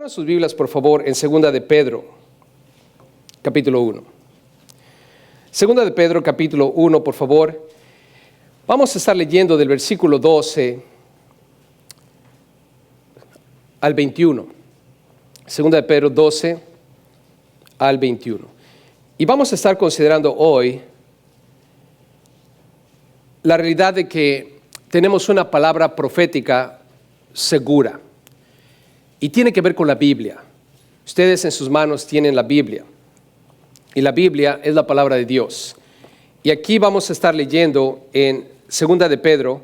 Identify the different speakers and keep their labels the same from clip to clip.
Speaker 1: Abran sus Biblias, por favor, en Segunda de Pedro, capítulo 1. Segunda de Pedro, capítulo 1, por favor. Vamos a estar leyendo del versículo 12 al 21. Segunda de Pedro 12 al 21. Y vamos a estar considerando hoy la realidad de que tenemos una palabra profética segura. Y tiene que ver con la Biblia. Ustedes en sus manos tienen la Biblia. Y la Biblia es la palabra de Dios. Y aquí vamos a estar leyendo en Segunda de Pedro,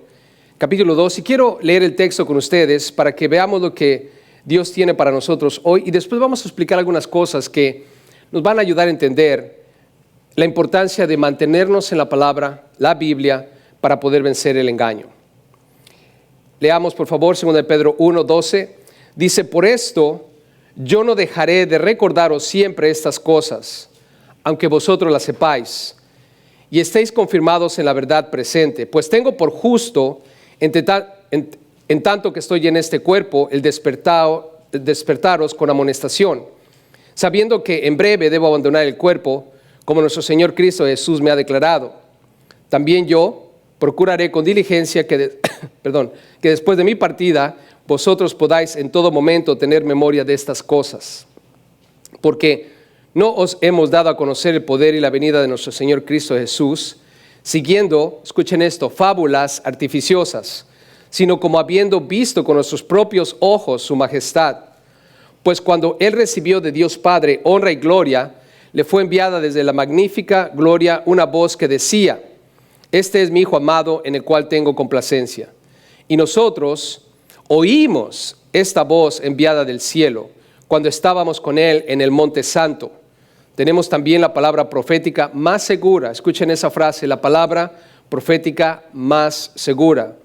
Speaker 1: capítulo 2. Y quiero leer el texto con ustedes para que veamos lo que Dios tiene para nosotros hoy. Y después vamos a explicar algunas cosas que nos van a ayudar a entender la importancia de mantenernos en la palabra, la Biblia, para poder vencer el engaño. Leamos, por favor, Segunda de Pedro 1, 12. Dice, por esto yo no dejaré de recordaros siempre estas cosas, aunque vosotros las sepáis, y estéis confirmados en la verdad presente. Pues tengo por justo, en tanto que estoy en este cuerpo, el despertaros con amonestación, sabiendo que en breve debo abandonar el cuerpo, como nuestro Señor Cristo Jesús me ha declarado. También yo procuraré con diligencia que después de mi partida, vosotros podáis en todo momento tener memoria de estas cosas. Porque no os hemos dado a conocer el poder y la venida de nuestro Señor Cristo Jesús, siguiendo, escuchen esto, fábulas artificiosas, sino como habiendo visto con nuestros propios ojos su majestad. Pues cuando Él recibió de Dios Padre honra y gloria, le fue enviada desde la magnífica gloria una voz que decía, este es mi Hijo amado en el cual tengo complacencia. Y nosotros oímos esta voz enviada del cielo cuando estábamos con Él en el Monte Santo. Tenemos también la palabra profética más segura. Escuchen esa frase, la palabra profética más segura,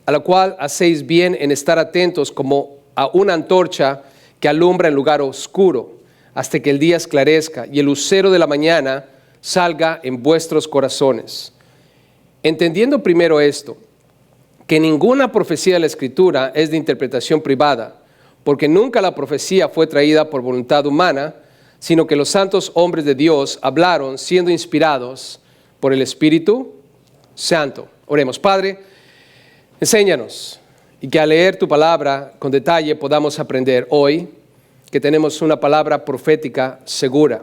Speaker 1: a la cual hacéis bien en estar atentos como a una antorcha que alumbra en lugar oscuro, hasta que el día esclarezca y el lucero de la mañana salga en vuestros corazones. Entendiendo primero esto, que ninguna profecía de la Escritura es de interpretación privada, porque nunca la profecía fue traída por voluntad humana, sino que los santos hombres de Dios hablaron siendo inspirados por el Espíritu Santo. Oremos. Padre, enséñanos y que al leer tu palabra con detalle podamos aprender hoy que tenemos una palabra profética segura,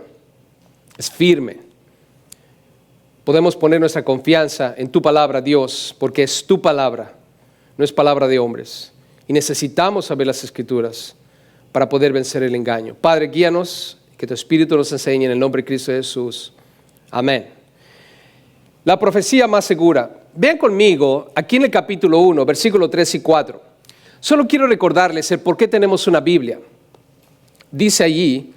Speaker 1: es firme. Podemos poner nuestra confianza en tu palabra, Dios, porque es tu palabra, no es palabra de hombres. Y necesitamos saber las Escrituras para poder vencer el engaño. Padre, guíanos, que tu Espíritu nos enseñe en el nombre de Cristo Jesús. Amén. La profecía más segura. Vean conmigo aquí en el capítulo 1, versículos 3 y 4. Solo quiero recordarles el por qué tenemos una Biblia. Dice allí,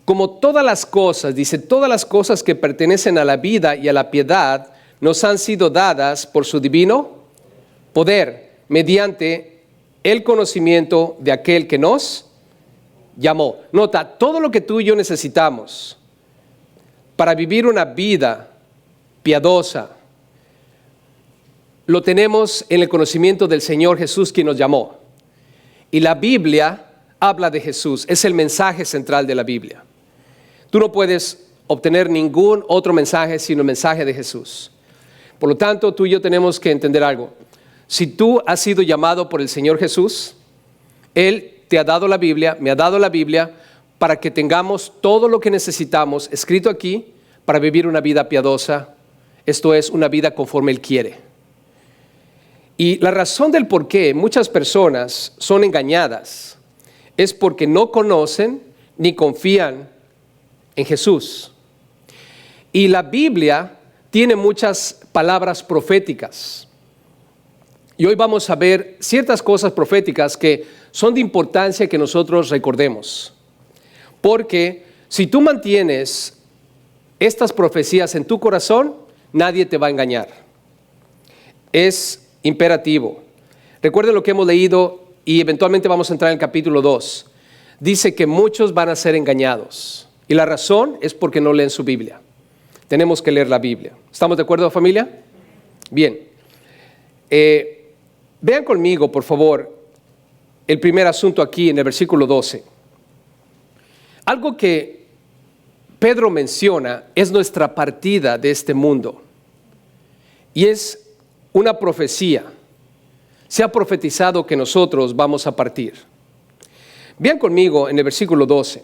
Speaker 1: como todas las cosas, dice, todas las cosas que pertenecen a la vida y a la piedad nos han sido dadas por su divino poder, mediante el conocimiento de aquel que nos llamó. Nota, todo lo que tú y yo necesitamos para vivir una vida piadosa, lo tenemos en el conocimiento del Señor Jesús, quien nos llamó. Y la Biblia habla de Jesús, es el mensaje central de la Biblia. Tú no puedes obtener ningún otro mensaje sino el mensaje de Jesús. Por lo tanto, tú y yo tenemos que entender algo. Si tú has sido llamado por el Señor Jesús, Él te ha dado la Biblia, me ha dado la Biblia, para que tengamos todo lo que necesitamos escrito aquí para vivir una vida piadosa. Esto es, una vida conforme Él quiere. Y la razón del por qué muchas personas son engañadas es porque no conocen ni confían en Jesús. Y la Biblia tiene muchas palabras proféticas. Y hoy vamos a ver ciertas cosas proféticas que son de importancia que nosotros recordemos. Porque si tú mantienes estas profecías en tu corazón, nadie te va a engañar. Es imperativo. Recuerden lo que hemos leído y eventualmente vamos a entrar en el capítulo 2. Dice que muchos van a ser engañados. Y la razón es porque no leen su Biblia. Tenemos que leer la Biblia. ¿Estamos de acuerdo, familia? Bien. Vean conmigo, por favor, el primer asunto aquí en el versículo 12. Algo que Pedro menciona es nuestra partida de este mundo. Y es una profecía. Se ha profetizado que nosotros vamos a partir. Vean conmigo en el versículo 12.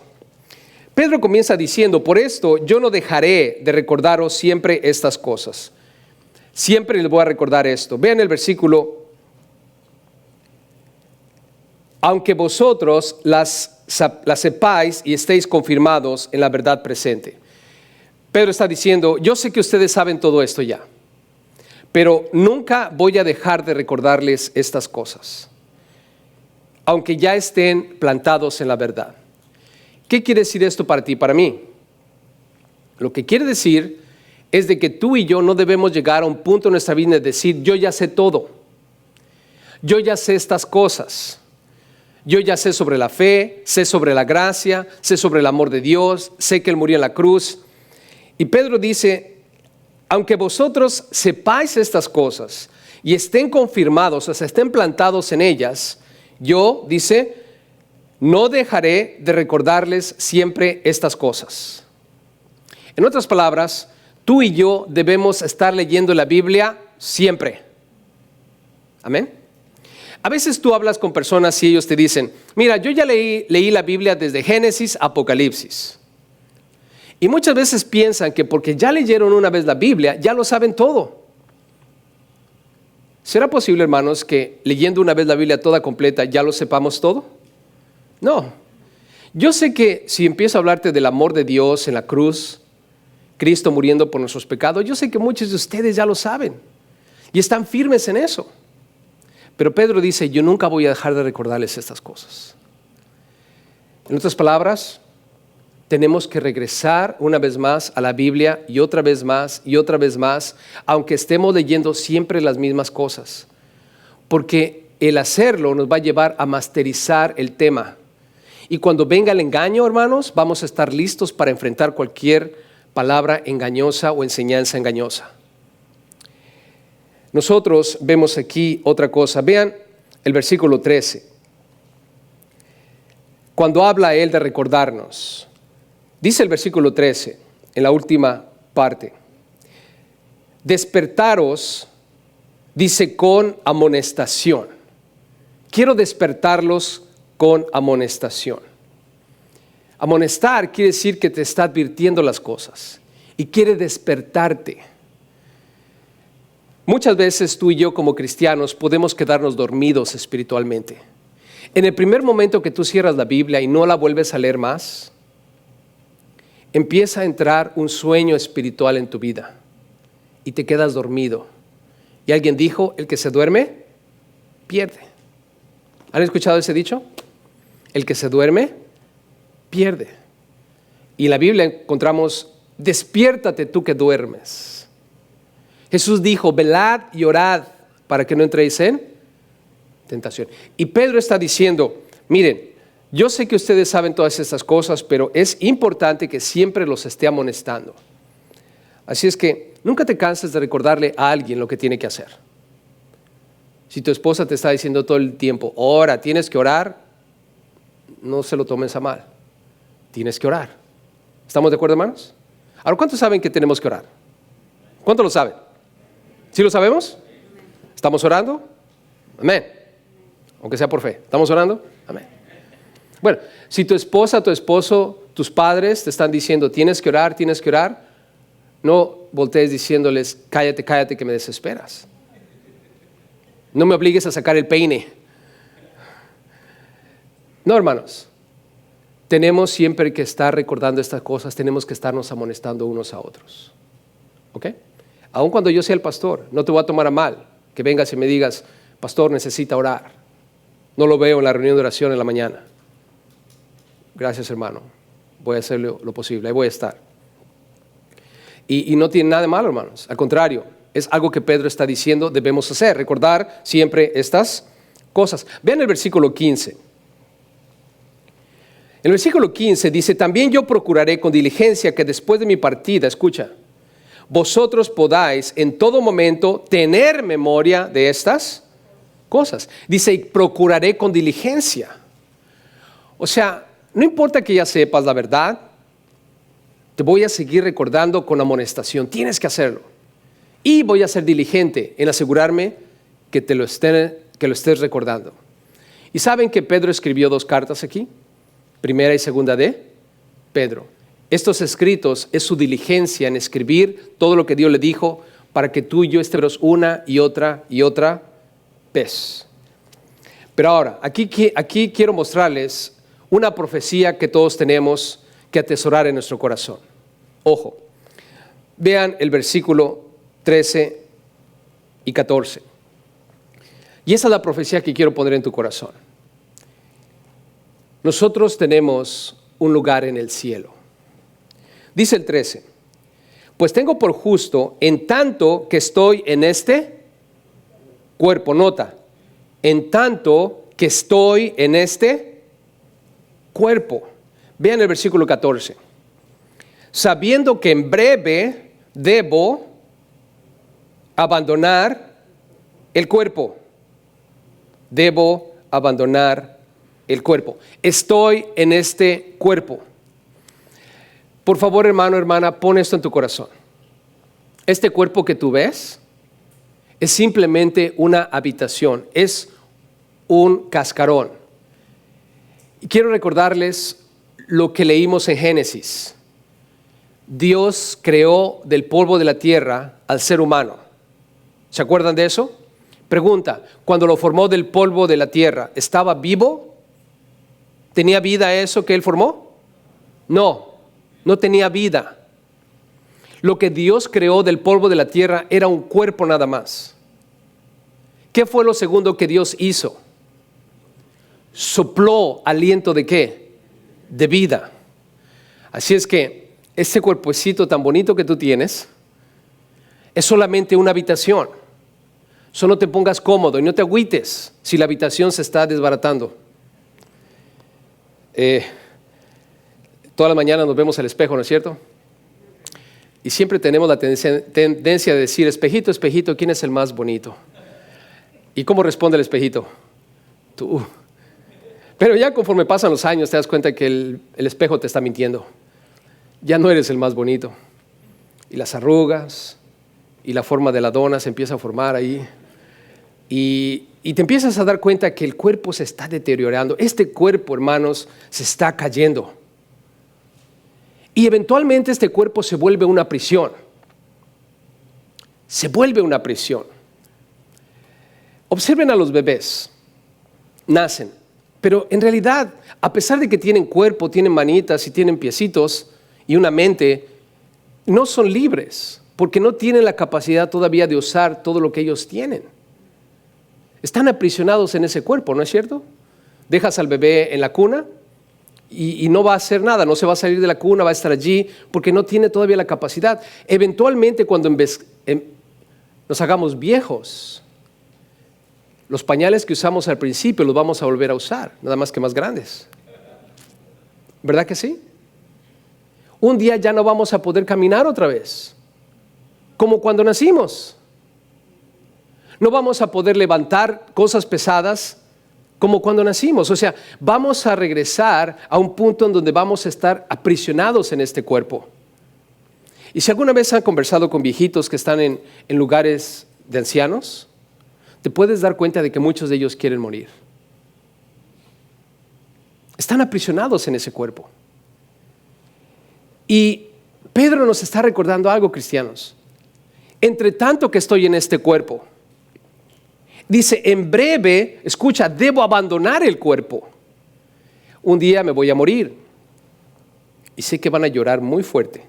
Speaker 1: Pedro comienza diciendo: por esto yo no dejaré de recordaros siempre estas cosas. Siempre les voy a recordar esto. Vean el versículo: aunque vosotros las sepáis y estéis confirmados en la verdad presente. Pedro está diciendo: yo sé que ustedes saben todo esto ya, pero nunca voy a dejar de recordarles estas cosas, aunque ya estén plantados en la verdad. ¿Qué quiere decir esto para ti y para mí? Lo que quiere decir es de que tú y yo no debemos llegar a un punto en nuestra vida de decir: yo ya sé todo, yo ya sé estas cosas, yo ya sé sobre la fe, sé sobre la gracia, sé sobre el amor de Dios, sé que Él murió en la cruz. Y Pedro dice: aunque vosotros sepáis estas cosas y estén confirmados, o sea, estén plantados en ellas, yo, dice, no dejaré de recordarles siempre estas cosas. En otras palabras, tú y yo debemos estar leyendo la Biblia siempre. Amén. A veces tú hablas con personas y ellos te dicen: mira, yo ya leí la Biblia desde Génesis a Apocalipsis. Y muchas veces piensan que porque ya leyeron una vez la Biblia, ya lo saben todo. ¿Será posible, hermanos, que leyendo una vez la Biblia toda completa ya lo sepamos todo? No. Yo sé que si empiezo a hablarte del amor de Dios en la cruz, Cristo muriendo por nuestros pecados, yo sé que muchos de ustedes ya lo saben y están firmes en eso. Pero Pedro dice: yo nunca voy a dejar de recordarles estas cosas. En otras palabras, tenemos que regresar una vez más a la Biblia y otra vez más y otra vez más, aunque estemos leyendo siempre las mismas cosas. Porque el hacerlo nos va a llevar a masterizar el tema. Y cuando venga el engaño, hermanos, vamos a estar listos para enfrentar cualquier palabra engañosa o enseñanza engañosa. Nosotros vemos aquí otra cosa. Vean el versículo 13. Cuando habla él de recordarnos, dice el versículo 13, en la última parte: despertaros, dice, con amonestación. Quiero despertarlos con amonestación. Amonestar quiere decir que te está advirtiendo las cosas y quiere despertarte. Muchas veces tú y yo como cristianos podemos quedarnos dormidos espiritualmente. En el primer momento que tú cierras la Biblia y no la vuelves a leer más, empieza a entrar un sueño espiritual en tu vida y te quedas dormido. Y alguien dijo: el que se duerme, pierde. ¿Han escuchado ese dicho? El que se duerme, pierde. Y en la Biblia encontramos: despiértate tú que duermes. Jesús dijo: velad y orad para que no entréis en tentación. Y Pedro está diciendo: miren, yo sé que ustedes saben todas estas cosas, pero es importante que siempre los esté amonestando. Así es que nunca te canses de recordarle a alguien lo que tiene que hacer. Si tu esposa te está diciendo todo el tiempo: ora, tienes que orar, no se lo tomes a mal. Tienes que orar. ¿Estamos de acuerdo, hermanos? Ahora, ¿cuántos saben que tenemos que orar? ¿Cuántos lo saben? ¿Sí lo sabemos? ¿Estamos orando? Amén. Aunque sea por fe. ¿Estamos orando? Amén. Bueno, si tu esposa, tu esposo, tus padres te están diciendo: tienes que orar, no voltees diciéndoles: cállate, cállate, que me desesperas. No me obligues a sacar el peine. No, hermanos. Tenemos siempre que estar recordando estas cosas, tenemos que estarnos amonestando unos a otros. ¿Ok? Aun cuando yo sea el pastor, no te voy a tomar a mal que vengas y me digas: pastor, necesita orar. No lo veo en la reunión de oración en la mañana. Gracias, hermano. Voy a hacer lo posible, ahí voy a estar. Y no tiene nada de malo, hermanos. Al contrario, es algo que Pedro está diciendo debemos hacer, recordar siempre estas cosas. Vean el versículo 15. En el versículo 15 dice: también yo procuraré con diligencia que después de mi partida, escucha, vosotros podáis en todo momento tener memoria de estas cosas. Dice: y procuraré con diligencia. O sea, no importa que ya sepas la verdad, te voy a seguir recordando con amonestación. Tienes que hacerlo. Y voy a ser diligente en asegurarme que lo estés recordando. ¿Y saben que Pedro escribió 2 cartas aquí? Primera y segunda de Pedro. Estos escritos es su diligencia en escribir todo lo que Dios le dijo para que tú y yo estemos una y otra vez. Pero ahora, aquí quiero mostrarles una profecía que todos tenemos que atesorar en nuestro corazón. Ojo, vean el versículo 13 y 14. Y esa es la profecía que quiero poner en tu corazón. Nosotros tenemos un lugar en el cielo. Dice el 13, pues tengo por justo en tanto que estoy en este cuerpo, nota, en tanto que estoy en este cuerpo. Vean el versículo 14. Sabiendo que en breve debo abandonar el cuerpo. Debo abandonar el cuerpo. Estoy en este cuerpo. Por favor, hermano, hermana, pon esto en tu corazón. Este cuerpo que tú ves es simplemente una habitación, es un cascarón. Y quiero recordarles lo que leímos en Génesis. Dios creó del polvo de la tierra al ser humano. ¿Se acuerdan de eso? Pregunta, cuando lo formó del polvo de la tierra, ¿estaba vivo? ¿Tenía vida eso que Él formó? No tenía vida. Lo que Dios creó del polvo de la tierra era un cuerpo nada más. ¿Qué fue lo segundo que Dios hizo? Sopló aliento ¿de qué? De vida. Así es que ese cuerpecito tan bonito que tú tienes es solamente una habitación. Solo te pongas cómodo y no te agüites si la habitación se está desbaratando. Toda la mañana nos vemos al espejo, ¿no es cierto? Y siempre tenemos la tendencia de decir, espejito, espejito, ¿quién es el más bonito? ¿Y cómo responde el espejito? Tú. Pero ya conforme pasan los años te das cuenta que el espejo te está mintiendo. Ya no eres el más bonito. Y las arrugas y la forma de la dona se empieza a formar ahí. Y te empiezas a dar cuenta que el cuerpo se está deteriorando. Este cuerpo, hermanos, se está cayendo. Y eventualmente este cuerpo se vuelve una prisión. Se vuelve una prisión. Observen a los bebés. Nacen. Pero en realidad, a pesar de que tienen cuerpo, tienen manitas y tienen piecitos y una mente, no son libres porque no tienen la capacidad todavía de usar todo lo que ellos tienen. Están aprisionados en ese cuerpo, ¿no es cierto? Dejas al bebé en la cuna y no va a hacer nada, no se va a salir de la cuna, va a estar allí porque no tiene todavía la capacidad. Eventualmente, cuando nos hagamos viejos, los pañales que usamos al principio los vamos a volver a usar, nada más que más grandes. ¿Verdad que sí? Un día ya no vamos a poder caminar otra vez, como cuando nacimos. No vamos a poder levantar cosas pesadas como cuando nacimos. O sea, vamos a regresar a un punto en donde vamos a estar aprisionados en este cuerpo. Y si alguna vez han conversado con viejitos que están en lugares de ancianos, te puedes dar cuenta de que muchos de ellos quieren morir. Están aprisionados en ese cuerpo. Y Pedro nos está recordando algo, cristianos. Entre tanto que estoy en este cuerpo, dice, en breve, escucha, debo abandonar el cuerpo. Un día me voy a morir. Y sé que van a llorar muy fuerte.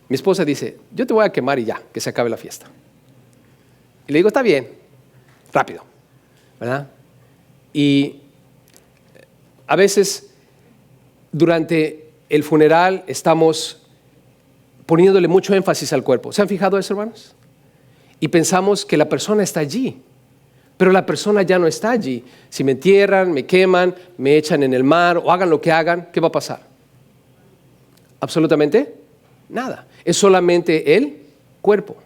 Speaker 1: Mi esposa dice, yo te voy a quemar y ya, que se acabe la fiesta. Y le digo, está bien, rápido, ¿verdad? Y a veces, durante el funeral, estamos poniéndole mucho énfasis al cuerpo. ¿Se han fijado eso, hermanos? Y pensamos que la persona está allí, pero la persona ya no está allí. Si me entierran, me queman, me echan en el mar o hagan lo que hagan, ¿qué va a pasar? Absolutamente nada. Es solamente el cuerpo.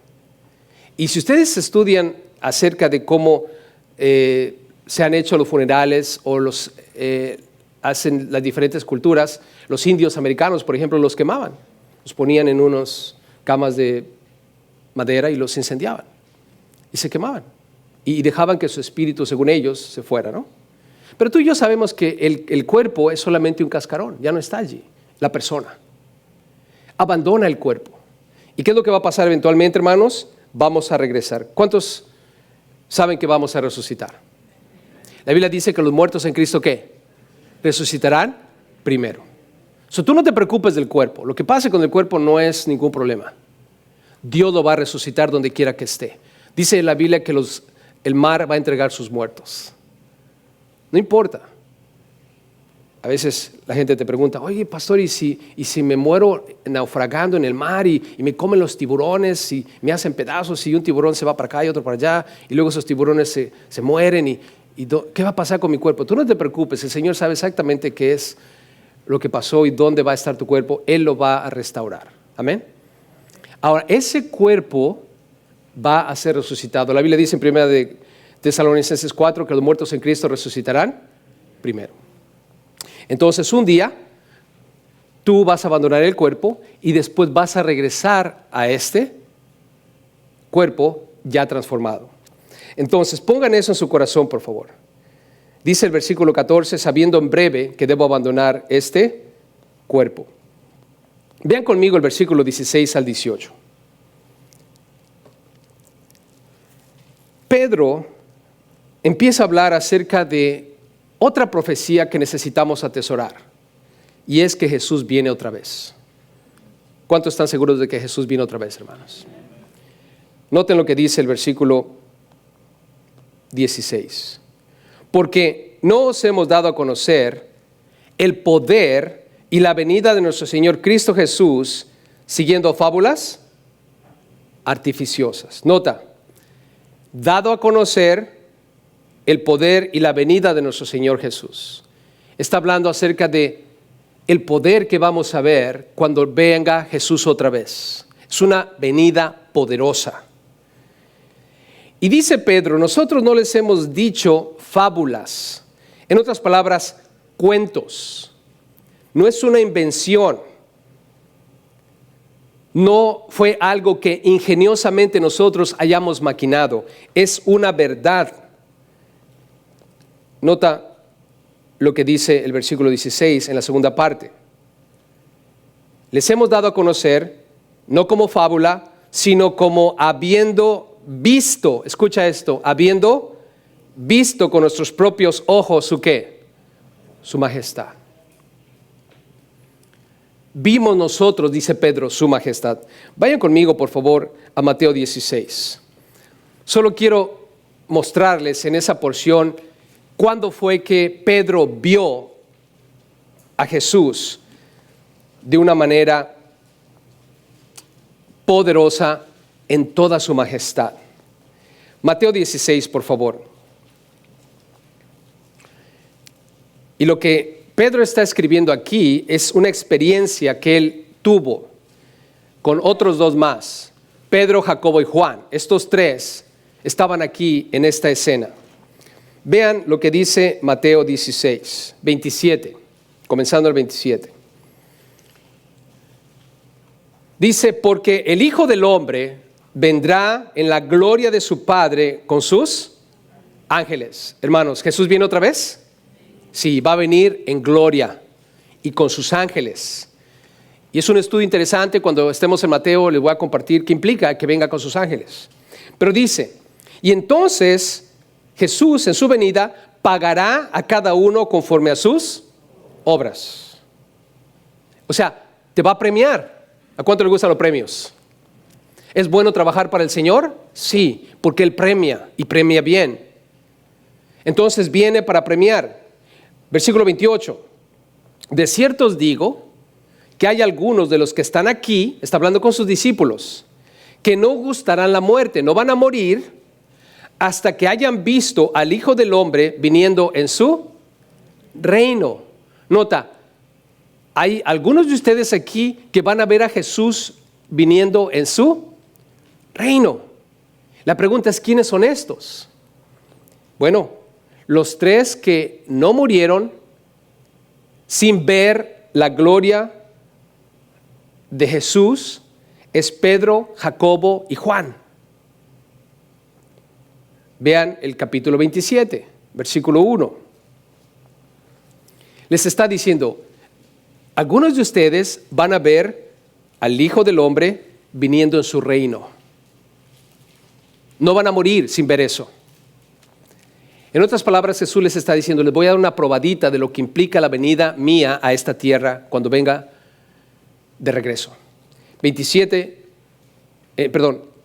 Speaker 1: Y si ustedes estudian acerca de cómo se han hecho los funerales o hacen las diferentes culturas, los indios americanos, por ejemplo, los quemaban. Los ponían en unas camas de madera y los incendiaban. Y se quemaban. Y dejaban que su espíritu, según ellos, se fuera, ¿no? Pero tú y yo sabemos que el cuerpo es solamente un cascarón, ya no está allí, la persona. Abandona el cuerpo. ¿Y qué es lo que va a pasar eventualmente, hermanos? Vamos a regresar. ¿Cuántos saben que vamos a resucitar? La Biblia dice que los muertos en Cristo, ¿qué? Resucitarán primero. Tú no te preocupes del cuerpo. Lo que pase con el cuerpo no es ningún problema. Dios lo va a resucitar donde quiera que esté. Dice la Biblia que el mar va a entregar sus muertos. No importa. A veces la gente te pregunta, oye, pastor, ¿y si me muero naufragando en el mar y me comen los tiburones y me hacen pedazos y un tiburón se va para acá y otro para allá y luego esos tiburones se mueren ¿qué va a pasar con mi cuerpo? Tú no te preocupes, el Señor sabe exactamente qué es lo que pasó y dónde va a estar tu cuerpo. Él lo va a restaurar. Amén. Ahora, ese cuerpo va a ser resucitado. La Biblia dice en 1 de Tesalonicenses 4 que los muertos en Cristo resucitarán primero. Entonces, un día tú vas a abandonar el cuerpo y después vas a regresar a este cuerpo ya transformado. Entonces, pongan eso en su corazón, por favor. Dice el versículo 14, sabiendo en breve que debo abandonar este cuerpo. Vean conmigo el versículo 16 al 18. Pedro empieza a hablar acerca de otra profecía que necesitamos atesorar, y es que Jesús viene otra vez. ¿Cuántos están seguros de que Jesús viene otra vez, hermanos? Noten lo que dice el versículo 16. Porque no os hemos dado a conocer el poder y la venida de nuestro Señor Cristo Jesús siguiendo fábulas artificiosas. Nota, dado a conocer el poder y la venida de nuestro Señor Jesús. Está hablando acerca de el poder que vamos a ver cuando venga Jesús otra vez. Es una venida poderosa. Y dice Pedro, nosotros no les hemos dicho fábulas. En otras palabras, cuentos. No es una invención. No fue algo que ingeniosamente nosotros hayamos maquinado. Es una verdad. Nota lo que dice el versículo 16 en la segunda parte. Les hemos dado a conocer, no como fábula, sino como habiendo visto, escucha esto, habiendo visto con nuestros propios ojos su ¿qué? Su majestad. Vimos nosotros, dice Pedro, su majestad. Vayan conmigo, por favor, a Mateo 16. Solo quiero mostrarles en esa porción cuándo fue que Pedro vio a Jesús de una manera poderosa en toda su majestad. Mateo 16, por favor. Y lo que Pedro está escribiendo aquí es una experiencia que él tuvo con otros dos más, Pedro, Jacobo y Juan. Estos tres estaban aquí en esta escena. Vean lo que dice Mateo 16, 27, comenzando el 27. Dice, porque el Hijo del Hombre vendrá en la gloria de su Padre con sus ángeles. Hermanos, ¿Jesús viene otra vez? Sí, va a venir en gloria y con sus ángeles. Y es un estudio interesante. Cuando estemos en Mateo les voy a compartir qué implica que venga con sus ángeles. Pero dice, y entonces Jesús en su venida pagará a cada uno conforme a sus obras. O sea, te va a premiar. ¿A cuánto le gustan los premios? ¿Es bueno trabajar para el Señor? Sí, porque Él premia y premia bien. Entonces viene para premiar. Versículo 28. De cierto os digo que hay algunos de los que están aquí, está hablando con sus discípulos, que no gustarán la muerte, no van a morir hasta que hayan visto al Hijo del Hombre viniendo en su reino. Nota, hay algunos de ustedes aquí que van a ver a Jesús viniendo en su reino. La pregunta es, ¿quiénes son estos? Bueno, los tres que no murieron sin ver la gloria de Jesús es Pedro, Jacobo y Juan. Vean el capítulo 27, versículo 1. Les está diciendo, algunos de ustedes van a ver al Hijo del Hombre viniendo en su reino. No van a morir sin ver eso. En otras palabras, Jesús les está diciendo, les voy a dar una probadita de lo que implica la venida mía a esta tierra cuando venga de regreso.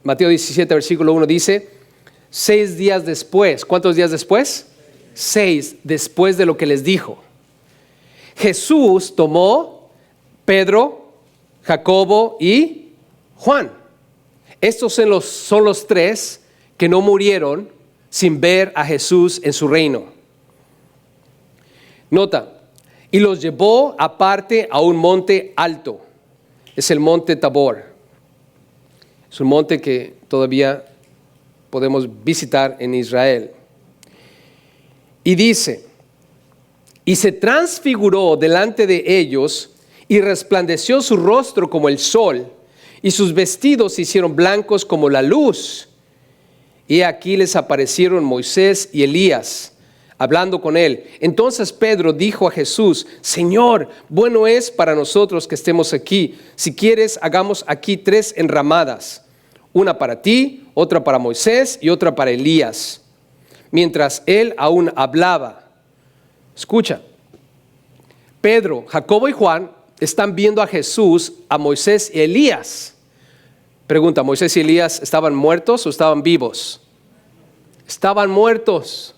Speaker 1: Mateo 17, versículo 1 dice, 6 días después, ¿cuántos días después? 6 después de lo que les dijo. Jesús tomó Pedro, Jacobo y Juan. Estos son los 3 que no murieron sin ver a Jesús en su reino. Nota, y los llevó aparte a un monte alto. Es el monte Tabor. Es un monte que todavía podemos visitar en Israel. Y dice, y se transfiguró delante de ellos y resplandeció su rostro como el sol y sus vestidos se hicieron blancos como la luz. Y aquí les aparecieron Moisés y Elías, hablando con él. Entonces Pedro dijo a Jesús, Señor, bueno es para nosotros que estemos aquí. Si quieres, hagamos aquí 3 enramadas, una para ti, otra para Moisés y otra para Elías. Mientras él aún hablaba, escucha, Pedro, Jacobo y Juan están viendo a Jesús, a Moisés y Elías. Pregunta, ¿Moisés y Elías estaban muertos o estaban vivos? Estaban muertos.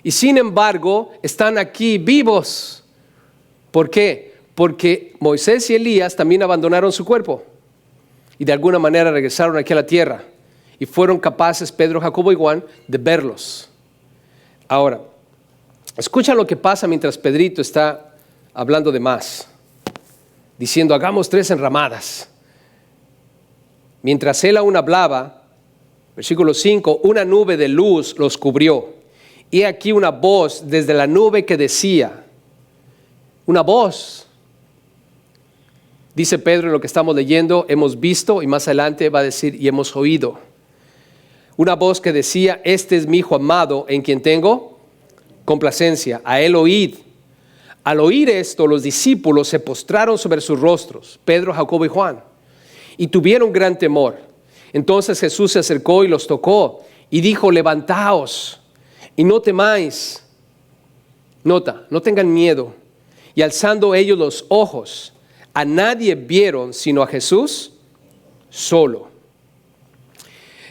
Speaker 1: Y sin embargo, están aquí vivos. ¿Por qué? Porque Moisés y Elías también abandonaron su cuerpo. Y de alguna manera regresaron aquí a la tierra. Y fueron capaces, Pedro, Jacobo y Juan, de verlos. Ahora, escucha lo que pasa mientras Pedrito está hablando de más. Diciendo, hagamos 3 enramadas. Mientras él aún hablaba, versículo 5, una nube de luz los cubrió. Y aquí una voz desde la nube que decía, una voz. Dice Pedro en lo que estamos leyendo, hemos visto, y más adelante va a decir, y hemos oído. Una voz que decía, este es mi Hijo amado, en quien tengo complacencia, a él oíd. Al oír esto, los discípulos se postraron sobre sus rostros, Pedro, Jacobo y Juan, y tuvieron gran temor. Entonces Jesús se acercó y los tocó, y dijo, levantaos, y no temáis. Nota, no tengan miedo. Y alzando ellos los ojos, a nadie vieron sino a Jesús solo.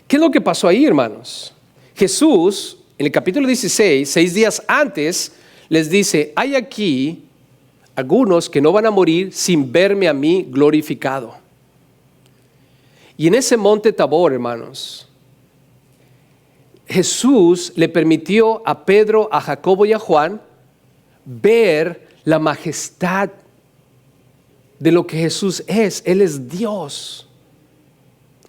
Speaker 1: ¿Qué es lo que pasó ahí, hermanos? Jesús, en el capítulo 16, 6 días antes, les dice, hay aquí algunos que no van a morir sin verme a mí glorificado. Y en ese monte Tabor, hermanos, Jesús le permitió a Pedro, a Jacobo y a Juan ver la majestad de lo que Jesús es. Él es Dios.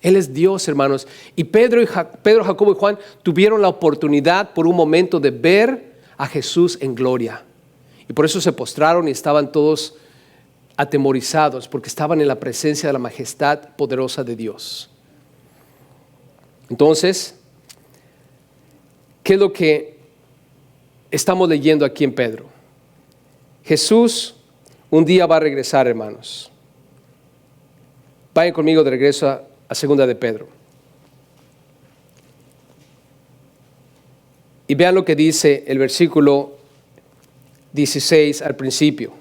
Speaker 1: Él es Dios, hermanos. Y Pedro, Jacobo y Juan tuvieron la oportunidad por un momento de ver a Jesús en gloria. Y por eso se postraron y estaban todos atemorizados, porque estaban en la presencia de la majestad poderosa de Dios. Entonces, ¿qué es lo que estamos leyendo aquí en Pedro? Jesús un día va a regresar, hermanos. Vayan conmigo de regreso a segunda de Pedro. Y vean lo que dice el versículo 16 al principio.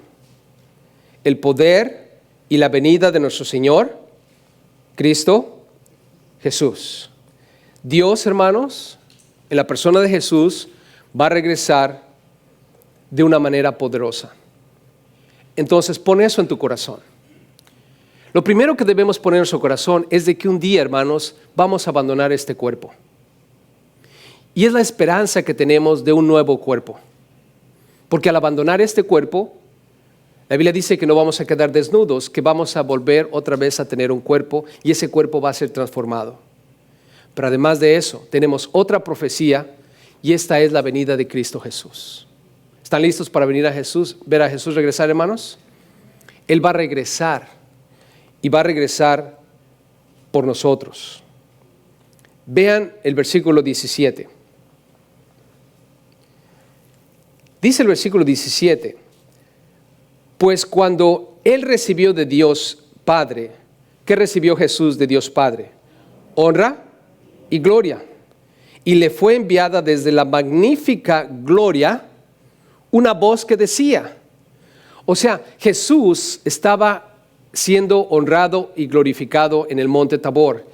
Speaker 1: El poder y la venida de nuestro Señor, Cristo Jesús. Dios, hermanos, en la persona de Jesús, va a regresar de una manera poderosa. Entonces, pon eso en tu corazón. Lo primero que debemos poner en nuestro corazón es de que un día, hermanos, vamos a abandonar este cuerpo. Y es la esperanza que tenemos de un nuevo cuerpo. Porque al abandonar este cuerpo, la Biblia dice que no vamos a quedar desnudos, que vamos a volver otra vez a tener un cuerpo y ese cuerpo va a ser transformado. Pero además de eso, tenemos otra profecía y esta es la venida de Cristo Jesús. ¿Están listos para venir a Jesús, ver a Jesús regresar, hermanos? Él va a regresar y va a regresar por nosotros. Vean el versículo 17. Dice el versículo 17, pues cuando Él recibió de Dios Padre, ¿qué recibió Jesús de Dios Padre? Honra y gloria. Y le fue enviada desde la magnífica gloria una voz que decía, o sea, Jesús estaba siendo honrado y glorificado en el monte Tabor.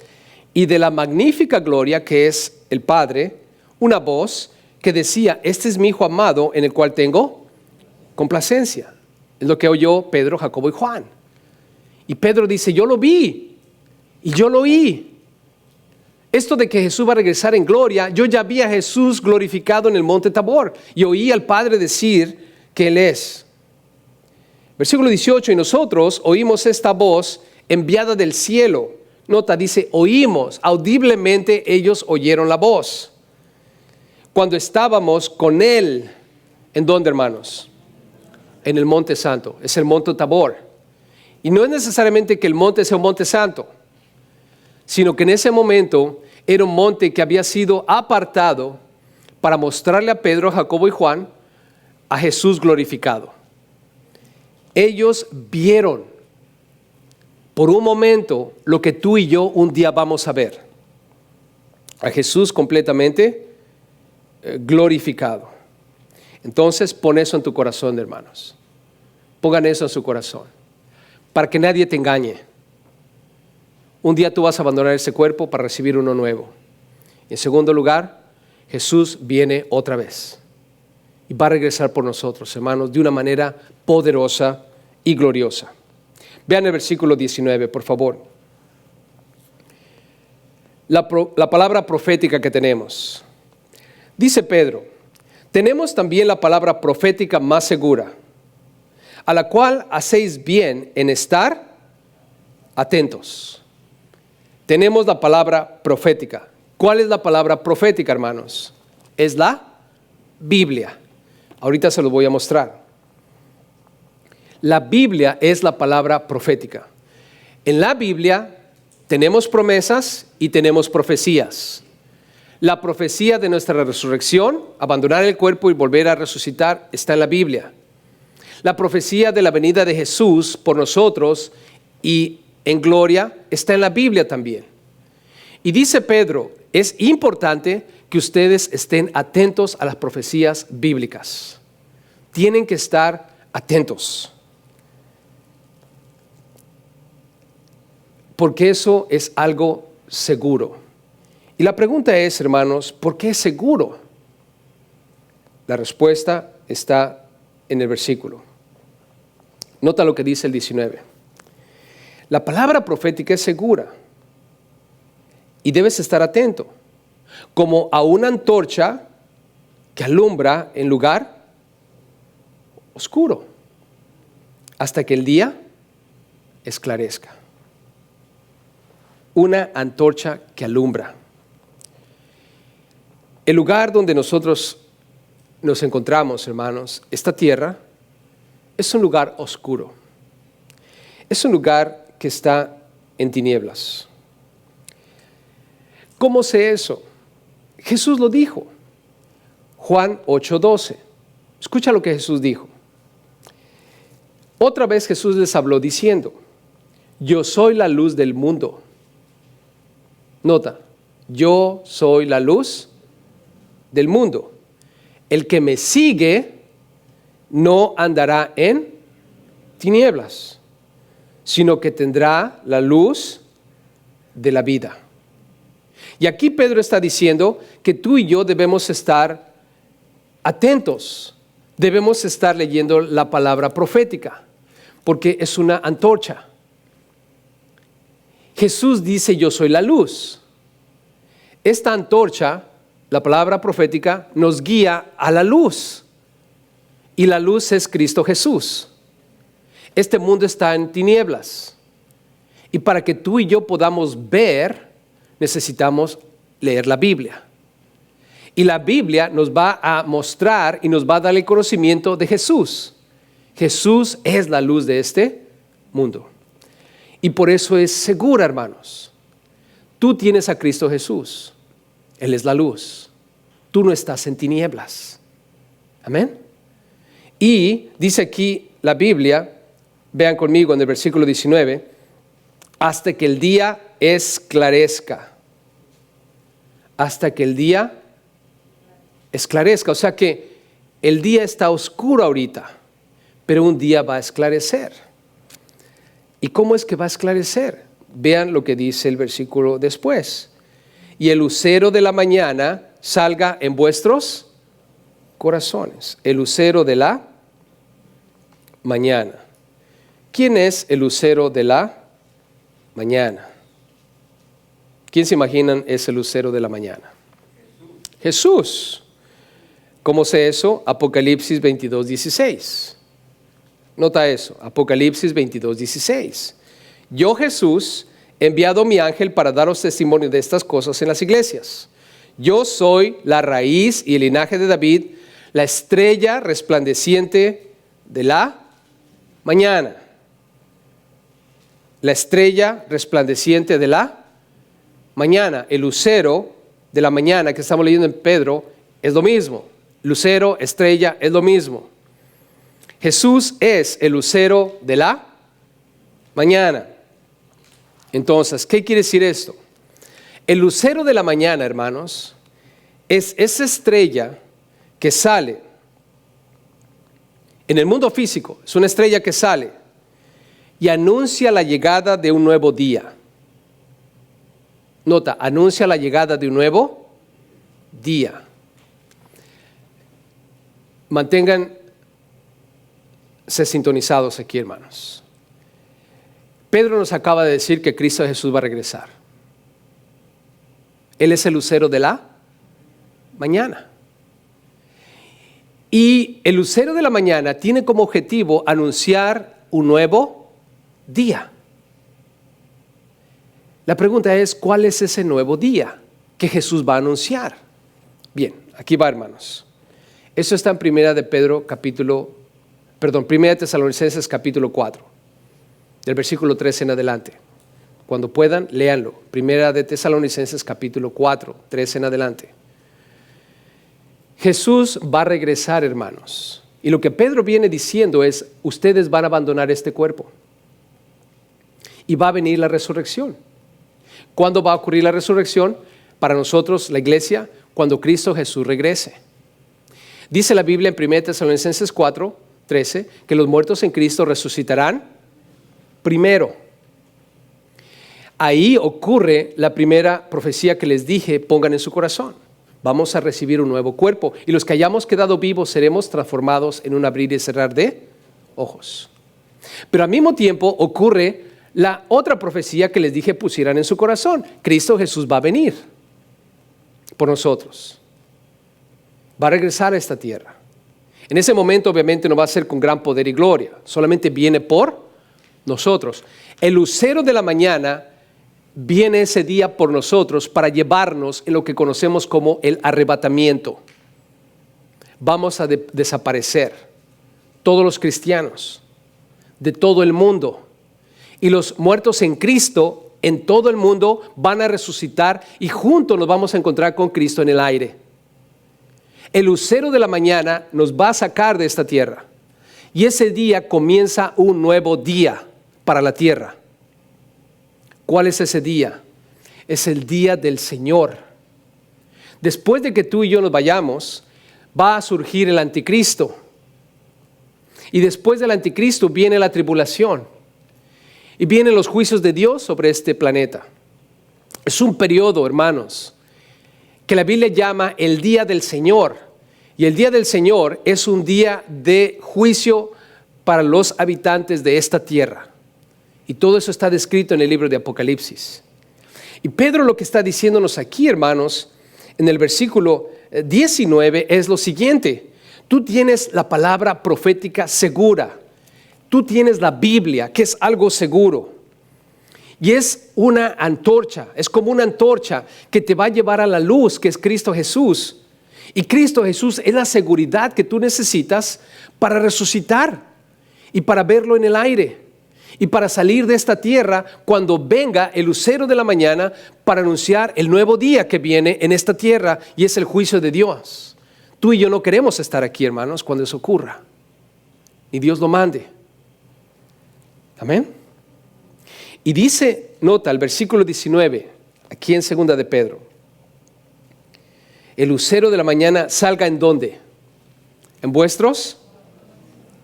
Speaker 1: Y de la magnífica gloria que es el Padre, una voz que decía, este es mi Hijo amado en el cual tengo complacencia. Es lo que oyó Pedro, Jacobo y Juan. Y Pedro dice, yo lo vi y yo lo oí. Esto de que Jesús va a regresar en gloria, yo ya vi a Jesús glorificado en el monte Tabor y oí al Padre decir que Él es. Versículo 18, y nosotros oímos esta voz enviada del cielo. Nota, dice, oímos, audiblemente ellos oyeron la voz. Cuando estábamos con Él, ¿en dónde, hermanos? En el monte santo, es el monte Tabor. Y no es necesariamente que el monte sea un monte santo, sino que en ese momento era un monte que había sido apartado para mostrarle a Pedro, Jacobo y Juan a Jesús glorificado. Ellos vieron por un momento lo que tú y yo un día vamos a ver, a Jesús completamente glorificado. Entonces pon eso en tu corazón, hermanos. Pongan eso en su corazón, para que nadie te engañe. Un día tú vas a abandonar ese cuerpo para recibir uno nuevo. En segundo lugar, Jesús viene otra vez y va a regresar por nosotros, hermanos, de una manera poderosa y gloriosa. Vean el versículo 19, por favor. La palabra profética que tenemos. Dice Pedro, tenemos también la palabra profética más segura, a la cual hacéis bien en estar atentos. Tenemos la palabra profética. ¿Cuál es la palabra profética, hermanos? Es la Biblia. Ahorita se los voy a mostrar. La Biblia es la palabra profética. En la Biblia tenemos promesas y tenemos profecías. La profecía de nuestra resurrección, abandonar el cuerpo y volver a resucitar, está en la Biblia. La profecía de la venida de Jesús por nosotros y en gloria está en la Biblia también. Y dice Pedro, es importante que ustedes estén atentos a las profecías bíblicas. Tienen que estar atentos. Porque eso es algo seguro. Y la pregunta es, hermanos, ¿por qué es seguro? La respuesta está en el versículo. Nota lo que dice el 19. La palabra profética es segura y debes estar atento, como a una antorcha que alumbra en lugar oscuro, hasta que el día esclarezca. Una antorcha que alumbra. El lugar donde nosotros nos encontramos, hermanos, esta tierra, es un lugar oscuro. Es un lugar que está en tinieblas. ¿Cómo sé eso? Jesús lo dijo. Juan 8:12. Escucha lo que Jesús dijo. Otra vez Jesús les habló diciendo, yo soy la luz del mundo. Nota, yo soy la luz del mundo. El que me sigue no andará en tinieblas, sino que tendrá la luz de la vida. Y aquí Pedro está diciendo que tú y yo debemos estar atentos, debemos estar leyendo la palabra profética, porque es una antorcha. Jesús dice, yo soy la luz. Esta antorcha, la palabra profética, nos guía a la luz. Y la luz es Cristo Jesús. Este mundo está en tinieblas. Y para que tú y yo podamos ver, necesitamos leer la Biblia. Y la Biblia nos va a mostrar y nos va a dar el conocimiento de Jesús. Jesús es la luz de este mundo. Y por eso es segura, hermanos. Tú tienes a Cristo Jesús. Él es la luz. Tú no estás en tinieblas. Amén. Y dice aquí la Biblia, vean conmigo en el versículo 19, hasta que el día esclarezca. Hasta que el día esclarezca. O sea que el día está oscuro ahorita, pero un día va a esclarecer. ¿Y cómo es que va a esclarecer? Vean lo que dice el versículo después. Y el lucero de la mañana salga en vuestros corazones. El lucero de la mañana. ¿Quién es el lucero de la mañana? ¿Quién se imaginan es el lucero de la mañana? Jesús. ¿Cómo sé eso? Apocalipsis 22:16. Nota eso, Apocalipsis 22:16. Yo, Jesús, he enviado mi ángel para daros testimonio de estas cosas en las iglesias. Yo soy la raíz y el linaje de David, la estrella resplandeciente de la mañana. La estrella resplandeciente de la mañana. El lucero de la mañana que estamos leyendo en Pedro es lo mismo. Lucero, estrella, es lo mismo. Jesús es el lucero de la mañana. Entonces, ¿qué quiere decir esto? El lucero de la mañana, hermanos, es esa estrella que sale en el mundo físico. Es una estrella que sale y anuncia la llegada de un nuevo día. Nota, anuncia la llegada de un nuevo día. Manténganse sintonizados aquí, hermanos. Pedro nos acaba de decir que Cristo Jesús va a regresar. Él es el lucero de la mañana. Y el lucero de la mañana tiene como objetivo anunciar un nuevo día. La pregunta es, ¿cuál es ese nuevo día que Jesús va a anunciar? Bien, aquí va, hermanos. Eso está en Primera de Tesalonicenses capítulo 4, del versículo 13 en adelante. Cuando puedan, léanlo. Primera de Tesalonicenses capítulo 4, 13 en adelante. Jesús va a regresar, hermanos. Y lo que Pedro viene diciendo es, ustedes van a abandonar este cuerpo. Y va a venir la resurrección. ¿Cuándo va a ocurrir la resurrección? Para nosotros, la iglesia, cuando Cristo Jesús regrese. Dice la Biblia en 1 Tesalonicenses 4, 13, que los muertos en Cristo resucitarán primero. Ahí ocurre la primera profecía que les dije, pongan en su corazón. Vamos a recibir un nuevo cuerpo y los que hayamos quedado vivos seremos transformados en un abrir y cerrar de ojos. Pero al mismo tiempo ocurre la otra profecía que les dije pusieran en su corazón. Cristo Jesús va a venir por nosotros. Va a regresar a esta tierra. En ese momento obviamente no va a ser con gran poder y gloria, solamente viene por nosotros. El lucero de la mañana viene ese día por nosotros para llevarnos en lo que conocemos como el arrebatamiento. Vamos a desaparecer todos los cristianos de todo el mundo y los muertos en Cristo en todo el mundo van a resucitar y juntos nos vamos a encontrar con Cristo en el aire. El lucero de la mañana nos va a sacar de esta tierra y ese día comienza un nuevo día para la tierra. ¿Cuál es ese día? Es el día del Señor. Después de que tú y yo nos vayamos, va a surgir el anticristo. Y después del anticristo viene la tribulación. Y vienen los juicios de Dios sobre este planeta. Es un periodo, hermanos, que la Biblia llama el día del Señor. Y el día del Señor es un día de juicio para los habitantes de esta tierra. Y todo eso está descrito en el libro de Apocalipsis. Y Pedro lo que está diciéndonos aquí, hermanos, en el versículo 19 es lo siguiente. Tú tienes la palabra profética segura. Tú tienes la Biblia, que es algo seguro. Y es una antorcha, es como una antorcha que te va a llevar a la luz, que es Cristo Jesús, Y Cristo Jesús es la seguridad que tú necesitas para resucitar y para verlo en el aire y para salir de esta tierra cuando venga el lucero de la mañana para anunciar el nuevo día que viene en esta tierra, y es el juicio de Dios. Tú y yo no queremos estar aquí, hermanos, cuando eso ocurra, ni Dios lo mande. Amén. Y dice, nota el versículo 19, aquí en 2 de Pedro: el lucero de la mañana salga ¿en dónde? En vuestros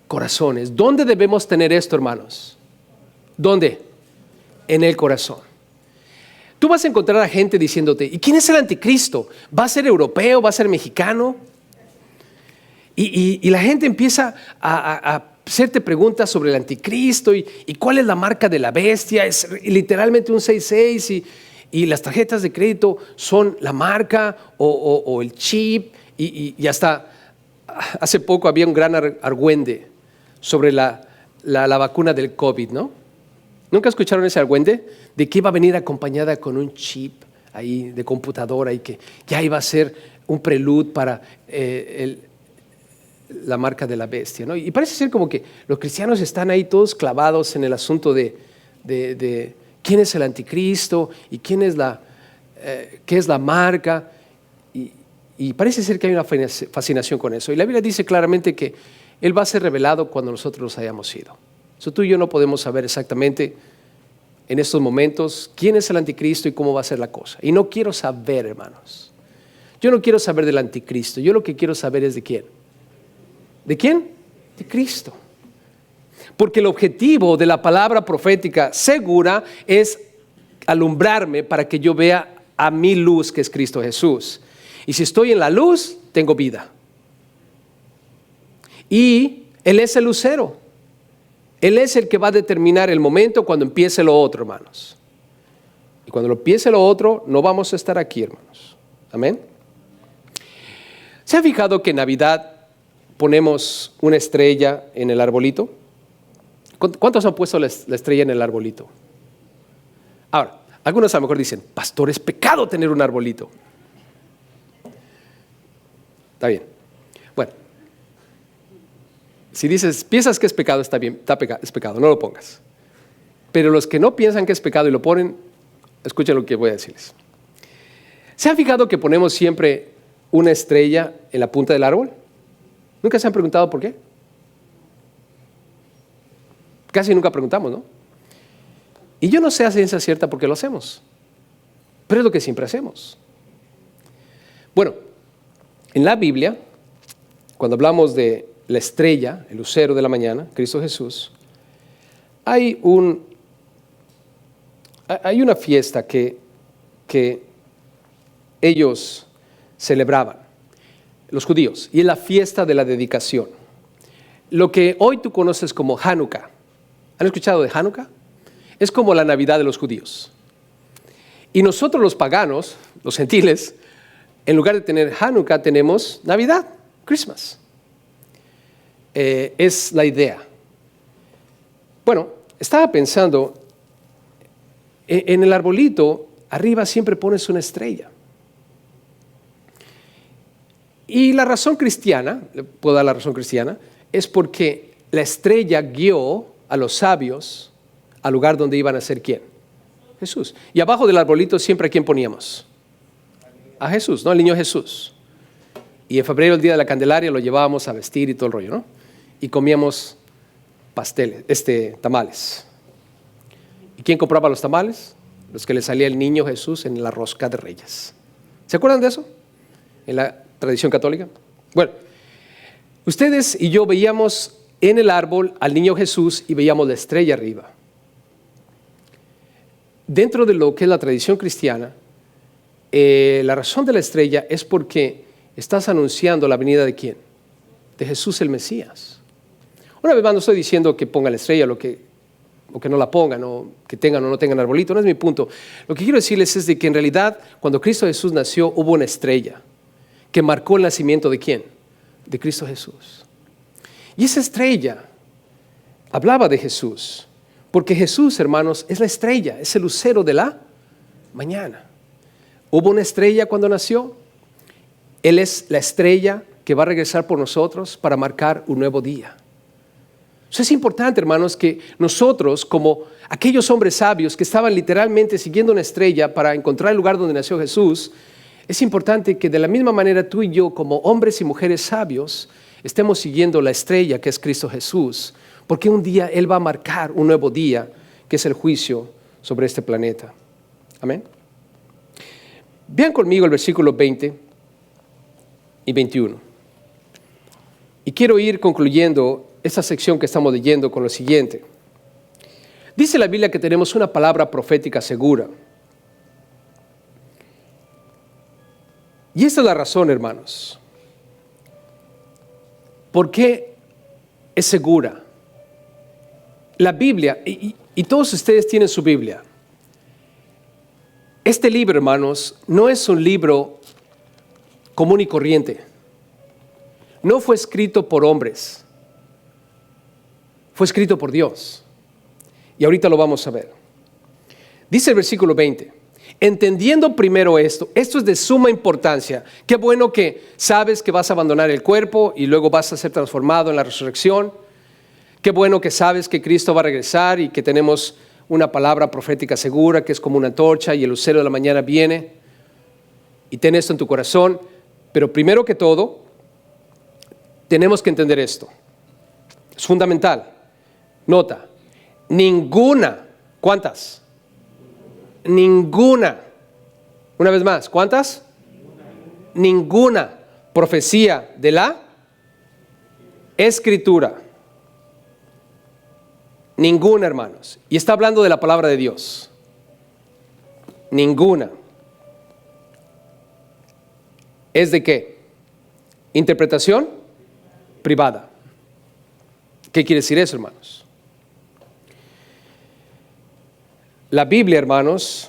Speaker 1: corazones. ¿Dónde debemos tener esto, hermanos? ¿Dónde? En el corazón. Tú vas a encontrar a gente diciéndote: ¿y quién es el anticristo? ¿Va a ser europeo? ¿Va a ser mexicano? Y la gente empieza a hacerte preguntas sobre el anticristo y cuál es la marca de la bestia. Es literalmente un 66 y las tarjetas de crédito son la marca o el chip. Y hasta hace poco había un gran argüende sobre la vacuna del COVID, ¿no? ¿Nunca escucharon ese argüende? De que iba a venir acompañada con un chip ahí de computadora y que ya iba a ser un prelude para la marca de la bestia, ¿no? Y parece ser como que los cristianos están ahí todos clavados en el asunto de quién es el anticristo y qué es la marca. Y parece ser que hay una fascinación con eso. Y la Biblia dice claramente que Él va a ser revelado cuando nosotros los hayamos sido. Tú y yo no podemos saber exactamente en estos momentos quién es el anticristo y cómo va a ser la cosa. Y no quiero saber, hermanos. Yo no quiero saber del anticristo. Yo lo que quiero saber es de quién. ¿De quién? De Cristo. Porque el objetivo de la palabra profética segura es alumbrarme para que yo vea a mi luz, que es Cristo Jesús. Y si estoy en la luz, tengo vida. Y Él es el lucero. Él es el que va a determinar el momento cuando empiece lo otro, hermanos. Y cuando empiece lo otro, no vamos a estar aquí, hermanos. Amén. ¿Se ha fijado que en Navidad ponemos una estrella en el arbolito? ¿Cuántos han puesto la estrella en el arbolito? Ahora, algunos a lo mejor dicen: pastor, es pecado tener un arbolito. Está bien. Bueno, si piensas que es pecado, está bien, es pecado, no lo pongas. Pero los que no piensan que es pecado y lo ponen, escuchen lo que voy a decirles. ¿Se han fijado que ponemos siempre una estrella en la punta del árbol? ¿Nunca se han preguntado por qué? Casi nunca preguntamos, ¿no? Y yo no sé a ciencia cierta por qué lo hacemos, pero es lo que siempre hacemos. Bueno, en la Biblia, cuando hablamos de la estrella, el lucero de la mañana, Cristo Jesús, hay una fiesta que ellos celebraban, los judíos, y es la fiesta de la dedicación. Lo que hoy tú conoces como Hanukkah. ¿Han escuchado de Hanukkah? Es como la Navidad de los judíos. Y nosotros los paganos, los gentiles, en lugar de tener Hanukkah tenemos Navidad, Christmas. Es la idea. Bueno, estaba pensando, en el arbolito arriba siempre pones una estrella. Y la razón cristiana, le puedo dar la razón cristiana, es porque la estrella guió a los sabios al lugar donde iban a ser ¿quién? Jesús. Y abajo del arbolito siempre ¿a quién poníamos? A Jesús, ¿no? El niño Jesús. Y en febrero, el día de la Candelaria, lo llevábamos a vestir y todo el rollo, ¿no? Y comíamos tamales. ¿Y quién compraba los tamales? Los que le salía el niño Jesús en la rosca de Reyes. ¿Se acuerdan de eso? En la tradición católica. Bueno, ustedes y yo veíamos en el árbol al niño Jesús y veíamos la estrella arriba. Dentro de lo que es la tradición cristiana, la razón de la estrella es porque estás anunciando la venida ¿de quién? De Jesús el Mesías. Una vez más, no estoy diciendo que pongan la estrella o que no la pongan, o que tengan o no tengan arbolito, no es mi punto. Lo que quiero decirles es de que en realidad cuando Cristo Jesús nació hubo una estrella que marcó el nacimiento ¿de quién? De Cristo Jesús. Y esa estrella hablaba de Jesús, porque Jesús, hermanos, es la estrella, es el lucero de la mañana. Hubo una estrella cuando nació Él es la estrella que va a regresar por nosotros para marcar un nuevo día. Eso es importante, hermanos, que nosotros, como aquellos hombres sabios que estaban literalmente siguiendo una estrella para encontrar el lugar donde nació Jesús, es importante que de la misma manera tú y yo, como hombres y mujeres sabios, estemos siguiendo la estrella que es Cristo Jesús, porque un día Él va a marcar un nuevo día, que es el juicio sobre este planeta. Amén. Vean conmigo el versículo 20 y 21. Y quiero ir concluyendo esta sección que estamos leyendo con lo siguiente. Dice la Biblia que tenemos una palabra profética segura. Y esta es la razón, hermanos. ¿Por qué es segura? La Biblia, y todos ustedes tienen su Biblia. Este libro, hermanos, no es un libro común y corriente. No fue escrito por hombres. Fue escrito por Dios. Y ahorita lo vamos a ver. Dice el versículo 20. Entendiendo primero esto es de suma importancia. Qué bueno que sabes que vas a abandonar el cuerpo y luego vas a ser transformado en la resurrección. Qué bueno que sabes que Cristo va a regresar y que tenemos una palabra profética segura que es como una antorcha y el lucero de la mañana viene. Y ten esto en tu corazón. Pero primero que todo, tenemos que entender esto. Es fundamental. Nota, ninguna, ¿cuántas? Ninguna, una vez más, ¿cuántas? Ninguna profecía de la Escritura. Ninguna, hermanos. Y está hablando de la palabra de Dios. Ninguna. ¿Es de qué? Interpretación privada. ¿Qué quiere decir eso, hermanos? La Biblia, hermanos,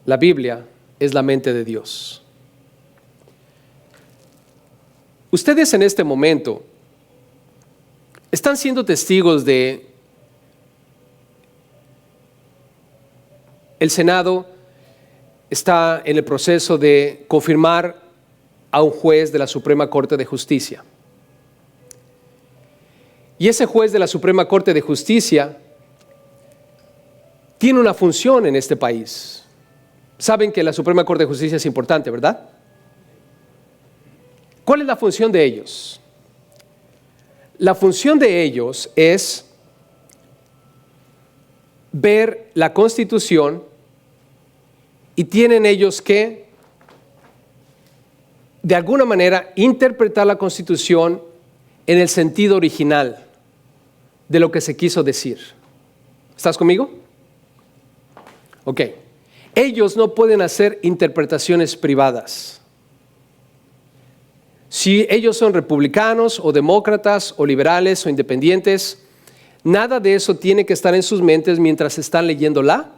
Speaker 1: la Biblia es la mente de Dios. Ustedes en este momento están siendo testigos de el Senado está en el proceso de confirmar a un juez de la Suprema Corte de Justicia. Y ese juez de la Suprema Corte de Justicia tiene una función en este país. Saben que la Suprema Corte de Justicia es importante, ¿verdad? ¿Cuál es la función de ellos? La función de ellos es ver la Constitución y tienen ellos que, de alguna manera, interpretar la Constitución en el sentido original de lo que se quiso decir. ¿Estás conmigo? Ok. Ellos no pueden hacer interpretaciones privadas. Si ellos son republicanos o demócratas o liberales o independientes, nada de eso tiene que estar en sus mentes mientras están leyendo la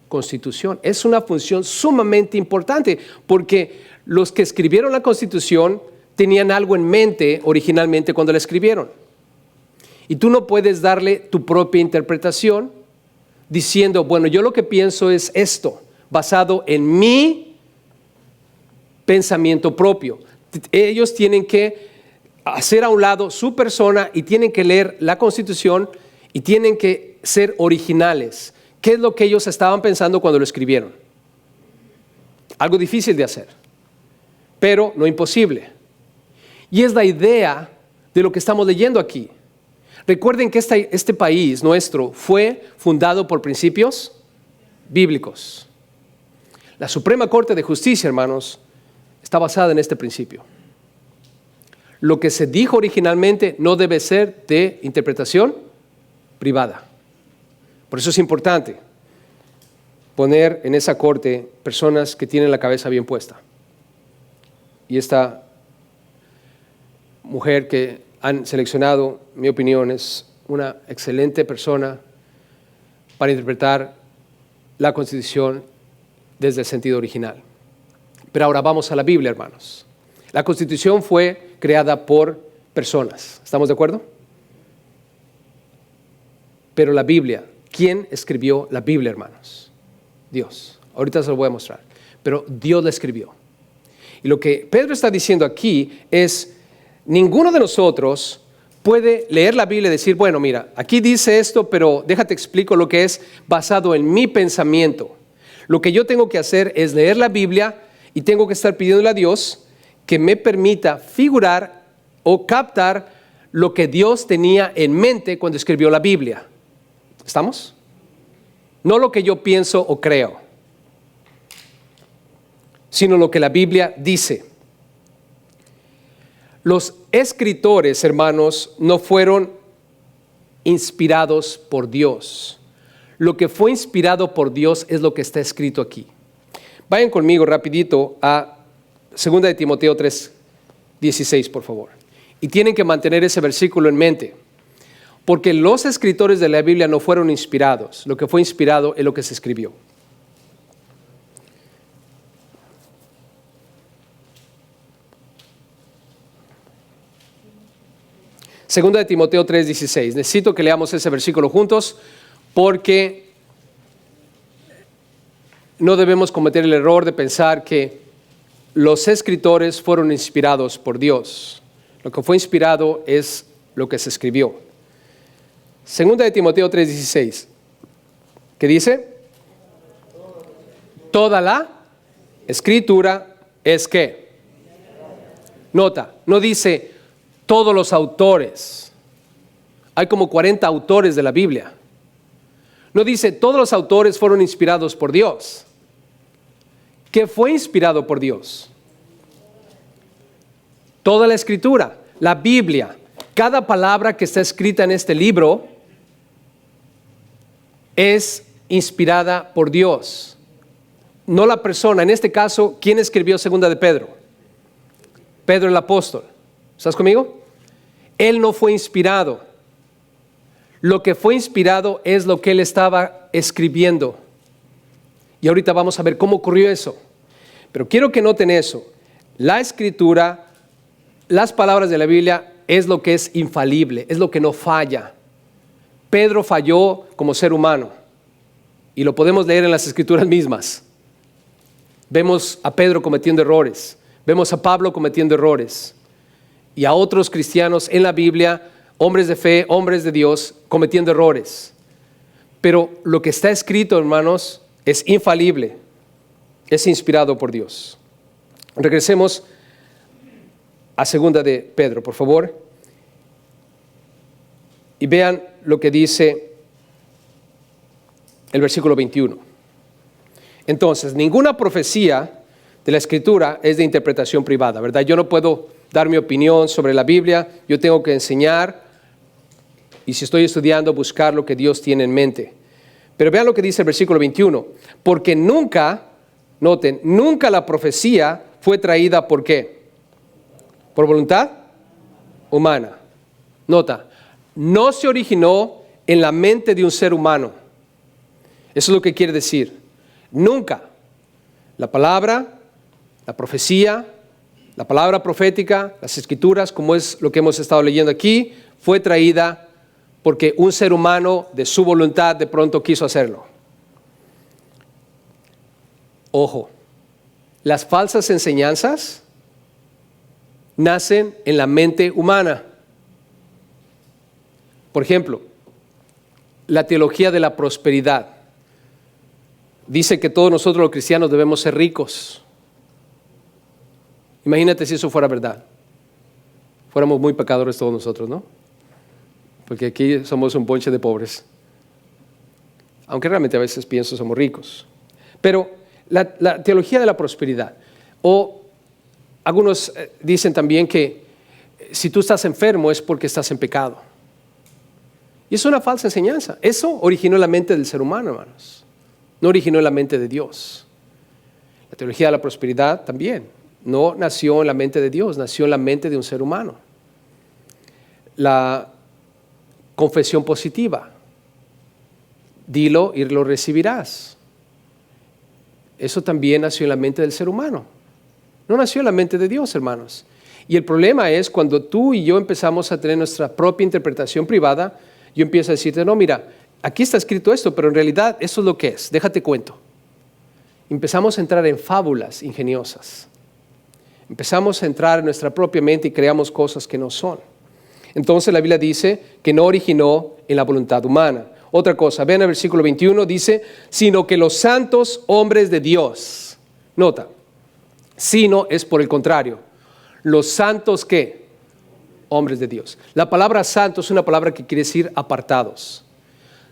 Speaker 1: Constitución. Es una función sumamente importante porque los que escribieron la Constitución tenían algo en mente originalmente cuando la escribieron. Y tú no puedes darle tu propia interpretación diciendo, bueno, yo lo que pienso es esto, basado en mi pensamiento propio. Ellos tienen que hacer a un lado su persona y tienen que leer la Constitución y tienen que ser originales. ¿Qué es lo que ellos estaban pensando cuando lo escribieron? Algo difícil de hacer, pero no imposible. Y es la idea de lo que estamos leyendo aquí. Recuerden que este país nuestro fue fundado por principios bíblicos. La Suprema Corte de Justicia, hermanos, está basada en este principio. Lo que se dijo originalmente no debe ser de interpretación privada. Por eso es importante poner en esa corte personas que tienen la cabeza bien puesta. Y esta mujer que han seleccionado, en mi opinión, es una excelente persona para interpretar la Constitución desde el sentido original. Pero ahora vamos a la Biblia, hermanos. La Constitución fue creada por personas. ¿Estamos de acuerdo? Pero la Biblia, ¿quién escribió la Biblia, hermanos? Dios. Ahorita se lo voy a mostrar. Pero Dios la escribió. Y lo que Pedro está diciendo aquí es, ninguno de nosotros puede leer la Biblia y decir, bueno, mira, aquí dice esto, pero déjate explico lo que es basado en mi pensamiento. Lo que yo tengo que hacer es leer la Biblia y tengo que estar pidiéndole a Dios que me permita figurar o captar lo que Dios tenía en mente cuando escribió la Biblia. ¿Estamos? No lo que yo pienso o creo, sino lo que la Biblia dice. Los escritores, hermanos, no fueron inspirados por Dios. Lo que fue inspirado por Dios es lo que está escrito aquí. Vayan conmigo rapidito a 2 de Timoteo 3:16, por favor. Y tienen que mantener ese versículo en mente, porque los escritores de la Biblia no fueron inspirados. Lo que fue inspirado es lo que se escribió. Segunda de Timoteo 3:16. Necesito que leamos ese versículo juntos porque no debemos cometer el error de pensar que los escritores fueron inspirados por Dios. Lo que fue inspirado es lo que se escribió. Segunda de Timoteo 3:16. ¿Qué dice? Toda la escritura es ¿qué? Nota, no dice todos los autores. Hay como 40 autores de la Biblia. No dice todos los autores fueron inspirados por Dios. ¿Qué fue inspirado por Dios? Toda la escritura, la Biblia, cada palabra que está escrita en este libro es inspirada por Dios. No la persona. En este caso, ¿quién escribió segunda de Pedro? Pedro el apóstol. ¿Estás conmigo? Él no fue inspirado. Lo que fue inspirado es lo que él estaba escribiendo. Y ahorita vamos a ver cómo ocurrió eso. Pero quiero que noten eso. La escritura, las palabras de la Biblia es lo que es infalible, es lo que no falla. Pedro falló como ser humano. Y lo podemos leer en las escrituras mismas. Vemos a Pedro cometiendo errores. Vemos a Pablo cometiendo errores. Y a otros cristianos en la Biblia, hombres de fe, hombres de Dios, cometiendo errores. Pero lo que está escrito, hermanos, es infalible, es inspirado por Dios. Regresemos a segunda de Pedro, por favor. Y vean lo que dice el versículo 21. Entonces, ninguna profecía de la Escritura es de interpretación privada, ¿verdad? Yo no puedo dar mi opinión sobre la Biblia, yo tengo que enseñar y si estoy estudiando, buscar lo que Dios tiene en mente. Pero vean lo que dice el versículo 21, porque nunca, noten, nunca la profecía fue traída ¿por qué? ¿Por voluntad humana? Nota, no se originó en la mente de un ser humano. Eso es lo que quiere decir. Nunca. La palabra, la profecía, la palabra profética, las escrituras, como es lo que hemos estado leyendo aquí, fue traída porque un ser humano de su voluntad de pronto quiso hacerlo. Ojo, las falsas enseñanzas nacen en la mente humana. Por ejemplo, la teología de la prosperidad. Dice que todos nosotros los cristianos debemos ser ricos. Imagínate si eso fuera verdad. Fuéramos muy pecadores todos nosotros, ¿no? Porque aquí somos un bonche de pobres. Aunque realmente a veces pienso somos ricos. Pero la teología de la prosperidad. O algunos dicen también que si tú estás enfermo es porque estás en pecado. Y es una falsa enseñanza. Eso originó en la mente del ser humano, hermanos. No originó en la mente de Dios. La teología de la prosperidad también. No nació en la mente de Dios, nació en la mente de un ser humano. La confesión positiva. Dilo y lo recibirás. Eso también nació en la mente del ser humano. No nació en la mente de Dios, hermanos. Y el problema es cuando tú y yo empezamos a tener nuestra propia interpretación privada, yo empiezo a decirte, no, mira, aquí está escrito esto, pero en realidad eso es lo que es. Déjate cuento. Empezamos a entrar en fábulas ingeniosas. Empezamos a entrar en nuestra propia mente y creamos cosas que no son. Entonces la Biblia dice que no originó en la voluntad humana. Otra cosa, vean el versículo 21, dice, sino que los santos hombres de Dios. Nota, sino es por el contrario. Los santos, ¿qué? Hombres de Dios. La palabra santo es una palabra que quiere decir apartados.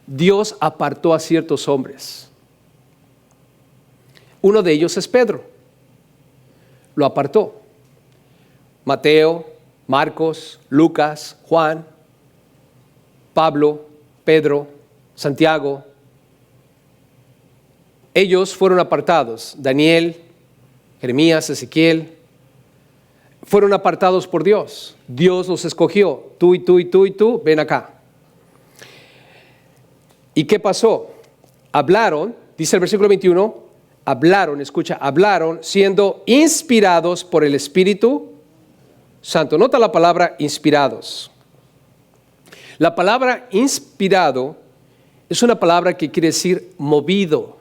Speaker 1: Dios apartó a ciertos hombres. Uno de ellos es Pedro. Lo apartó. Mateo, Marcos, Lucas, Juan, Pablo, Pedro, Santiago. Ellos fueron apartados. Daniel, Jeremías, Ezequiel. Fueron apartados por Dios. Dios los escogió. Tú y tú y tú y tú, ven acá. ¿Y qué pasó? Hablaron, dice el versículo 21, hablaron siendo inspirados por el Espíritu Santo. Nota la palabra inspirados. La palabra inspirado es una palabra que quiere decir movido.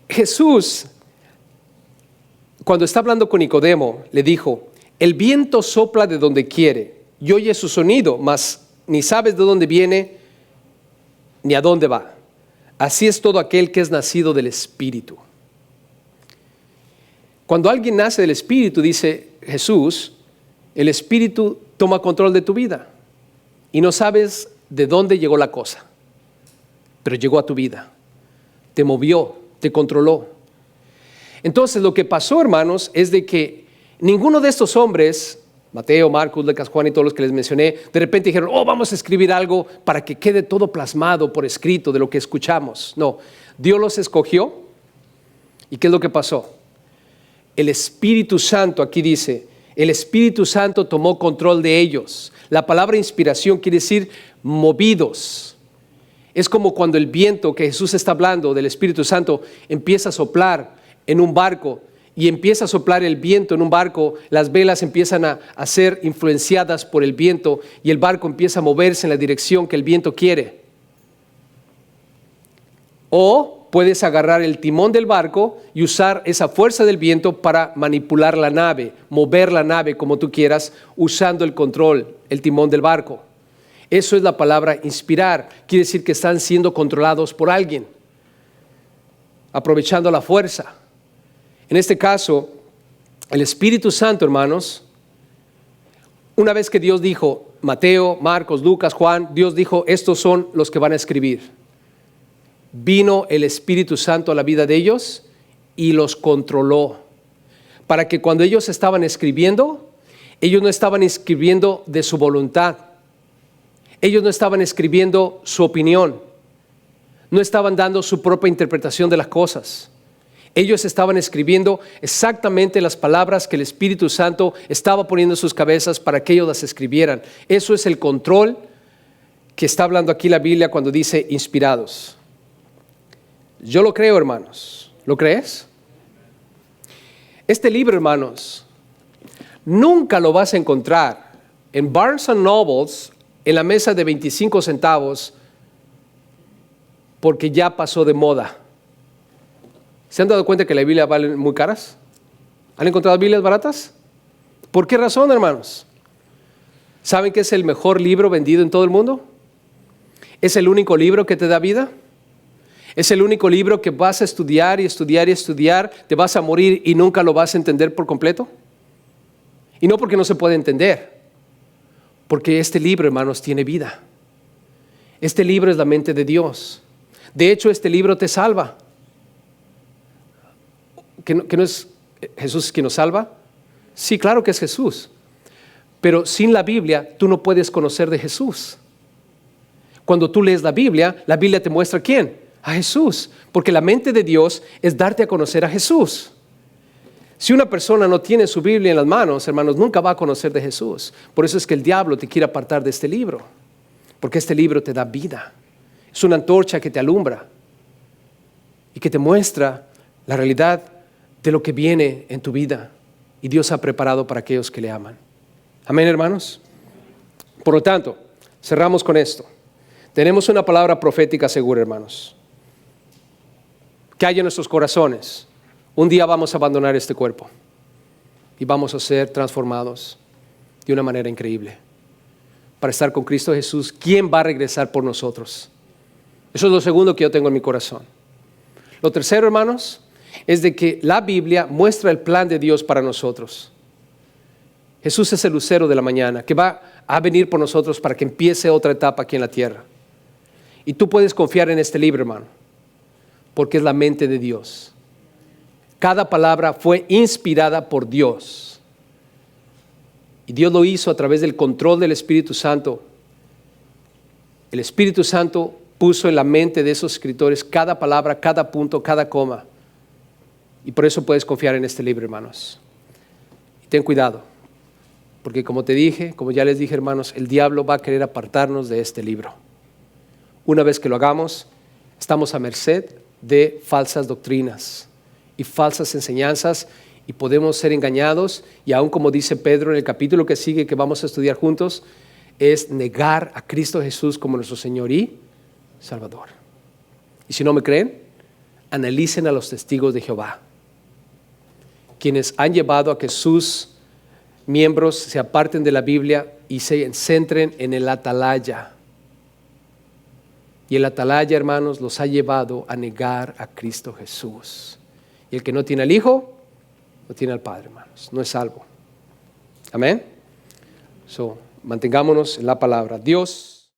Speaker 1: Jesús, cuando está hablando con Nicodemo, le dijo, el viento sopla de donde quiere y oye su sonido, mas ni sabes de dónde viene ni a dónde va. Así es todo aquel que es nacido del Espíritu. Cuando alguien nace del Espíritu, dice Jesús, el Espíritu toma control de tu vida y no sabes de dónde llegó la cosa, pero llegó a tu vida, te movió, te controló. Entonces lo que pasó, hermanos, es de que ninguno de estos hombres, Mateo, Marcos, Lucas, Juan y todos los que les mencioné, de repente dijeron, vamos a escribir algo para que quede todo plasmado por escrito de lo que escuchamos. No, Dios los escogió. ¿Y qué es lo que pasó? El Espíritu Santo, aquí dice, el Espíritu Santo tomó control de ellos. La palabra inspiración quiere decir movidos. Es como cuando el viento que Jesús está hablando del Espíritu Santo empieza a soplar en un barco y empieza a soplar el viento en un barco, las velas empiezan a ser influenciadas por el viento y el barco empieza a moverse en la dirección que el viento quiere. O puedes agarrar el timón del barco y usar esa fuerza del viento para manipular la nave, mover la nave como tú quieras, usando el control, el timón del barco. Eso es la palabra inspirar. Quiere decir que están siendo controlados por alguien, aprovechando la fuerza. En este caso, el Espíritu Santo, hermanos, una vez que Dios dijo, Mateo, Marcos, Lucas, Juan, Dios dijo, estos son los que van a escribir. Vino el Espíritu Santo a la vida de ellos y los controló. Para que cuando ellos estaban escribiendo, ellos no estaban escribiendo de su voluntad. Ellos no estaban escribiendo su opinión, no estaban dando su propia interpretación de las cosas. Ellos estaban escribiendo exactamente las palabras que el Espíritu Santo estaba poniendo en sus cabezas para que ellos las escribieran. Eso es el control que está hablando aquí la Biblia cuando dice inspirados. Yo lo creo, hermanos. ¿Lo crees? Este libro, hermanos, nunca lo vas a encontrar en Barnes & Nobles en la mesa de 25 centavos porque ya pasó de moda. ¿Se han dado cuenta que las Biblias valen muy caras? ¿Han encontrado Biblias baratas? ¿Por qué razón, hermanos? ¿Saben que es el mejor libro vendido en todo el mundo? ¿Es el único libro que te da vida? ¿Es el único libro que vas a estudiar y estudiar y estudiar, te vas a morir y nunca lo vas a entender por completo? Y no porque no se puede entender, porque este libro, hermanos, tiene vida. Este libro es la mente de Dios. De hecho, este libro te salva. ¿Que no es Jesús quien nos salva? Sí, claro que es Jesús. Pero sin la Biblia, tú no puedes conocer de Jesús. Cuando tú lees la Biblia te muestra ¿a quién? A Jesús. Porque la mente de Dios es darte a conocer a Jesús. Si una persona no tiene su Biblia en las manos, hermanos, nunca va a conocer de Jesús. Por eso es que el diablo te quiere apartar de este libro. Porque este libro te da vida. Es una antorcha que te alumbra y que te muestra la realidad de lo que viene en tu vida. Y Dios ha preparado para aquellos que le aman. Amén, hermanos. Por lo tanto, cerramos con esto. Tenemos una palabra profética segura, hermanos. que hay en nuestros corazones. Un día vamos a abandonar este cuerpo y vamos a ser transformados de una manera increíble para estar con Cristo Jesús, quien va a regresar por nosotros. Eso es lo segundo que yo tengo en mi corazón. Lo tercero, hermanos, es de que la Biblia muestra el plan de Dios para nosotros. Jesús es el lucero de la mañana que va a venir por nosotros para que empiece otra etapa aquí en la tierra. Y tú puedes confiar en este libro, hermano, porque es la mente de Dios. Cada palabra fue inspirada por Dios. Y Dios lo hizo a través del control del Espíritu Santo. El Espíritu Santo puso en la mente de esos escritores cada palabra, cada punto, cada coma. Y por eso puedes confiar en este libro, hermanos. Y ten cuidado, porque como te dije, como ya les dije, hermanos, el diablo va a querer apartarnos de este libro. Una vez que lo hagamos, estamos a merced de falsas doctrinas y falsas enseñanzas y podemos ser engañados, y aún como dice Pedro en el capítulo que sigue, que vamos a estudiar juntos, es negar a Cristo Jesús como nuestro Señor y Salvador. Y si no me creen, analicen a los testigos de Jehová, quienes han llevado a que sus miembros se aparten de la Biblia y se centren en el atalaya. Y el atalaya, hermanos, los ha llevado a negar a Cristo Jesús. Y el que no tiene al Hijo, no tiene al Padre, hermanos. No es salvo. Amén. Mantengámonos en la palabra. Dios